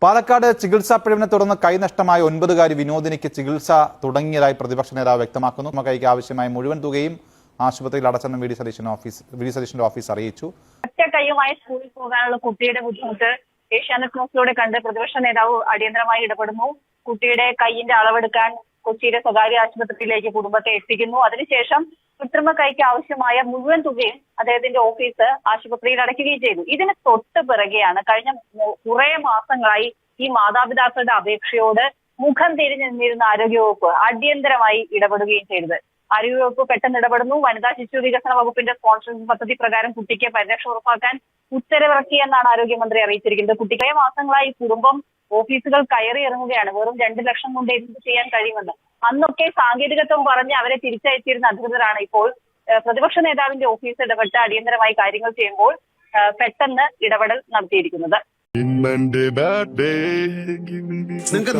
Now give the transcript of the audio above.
പാലക്കാട് ചികിത്സാ പിഴവിനെ തുടർന്ന് കൈനഷ്ടമായ 9-കാരി വിനോദിനിക്ക് ചികിത്സ തുടങ്ങിയതായി പ്രതിപക്ഷ നേതാവ് വ്യക്തമാക്കുന്നു. കൈക്ക് ആവശ്യമായ മുഴുവൻ തുകയും ആശുപത്രിയിൽ അടച്ചെന്ന് വി ഡി സതീശന്റെ ഓഫീസ് അറിയിച്ചു. ഒറ്റ കൈയുമായി സ്കൂളിൽ പോകാനുള്ള കുട്ടിയുടെ ബുദ്ധിമുട്ട് ഏഷ്യാനെറ്റ് ന്യൂസിലൂടെ കണ്ട് പ്രതിപക്ഷ നേതാവ് അടിയന്തരമായി ഇടപെടുന്നു. കുട്ടിയുടെ കൈയിന്റെ അളവെടുക്കാൻ കൊച്ചിയിലെ സ്വകാര്യ ആശുപത്രിയിലേക്ക് കുടുംബത്തെ എത്തിക്കുന്നു. അതിനുശേഷം കൃത്രിമ കൈക്ക് ആവശ്യമായ മുഴുവൻ തുകയും അദ്ദേഹത്തിന്റെ ഓഫീസ് ആശുപത്രിയിൽ അടയ്ക്കുകയും ചെയ്തു. ഇതിന് തൊട്ട് പിറകെയാണ് കഴിഞ്ഞ കുറെ മാസങ്ങളായി ഈ മാതാപിതാക്കളുടെ അപേക്ഷയോട് മുഖം തിരിഞ്ഞു നിന്നിരുന്ന ആരോഗ്യവകുപ്പ് അടിയന്തരമായി ഇടപെടുകയും ചെയ്തത്. ആരോഗ്യവകുപ്പ് പെട്ടെന്ന് ഇടപെടുന്നു. വനിതാ ശിശു വികസന വകുപ്പിന്റെ സ്പോൺസർഷിപ്പ് പദ്ധതി പ്രകാരം കുട്ടിക്ക് പരിരക്ഷ ഉറപ്പാക്കാൻ ഉത്തരവിറക്കിയെന്നാണ് ആരോഗ്യമന്ത്രി അറിയിച്ചിരിക്കുന്നത്. കുട്ടിയെ മാസങ്ങളായി കുടുംബം ഓഫീസുകൾ കയറി ഇറങ്ങുകയാണ്. വെറും 2 ലക്ഷം കൊണ്ട് എന്ത് ചെയ്യാൻ കഴിയുമെന്ന് അന്നൊക്കെ സാങ്കേതികത്വം പറഞ്ഞ് അവരെ തിരിച്ചയച്ചിരുന്ന അധികൃതരാണ് ഇപ്പോൾ പ്രതിപക്ഷ നേതാവിന്റെ ഓഫീസ് ഇടപെട്ട് അടിയന്തരമായി കാര്യങ്ങൾ ചെയ്യുമ്പോൾ പെട്ടെന്ന് ഇടപെടൽ നടത്തിയിരിക്കുന്നത്. നിങ്ങൾക്ക്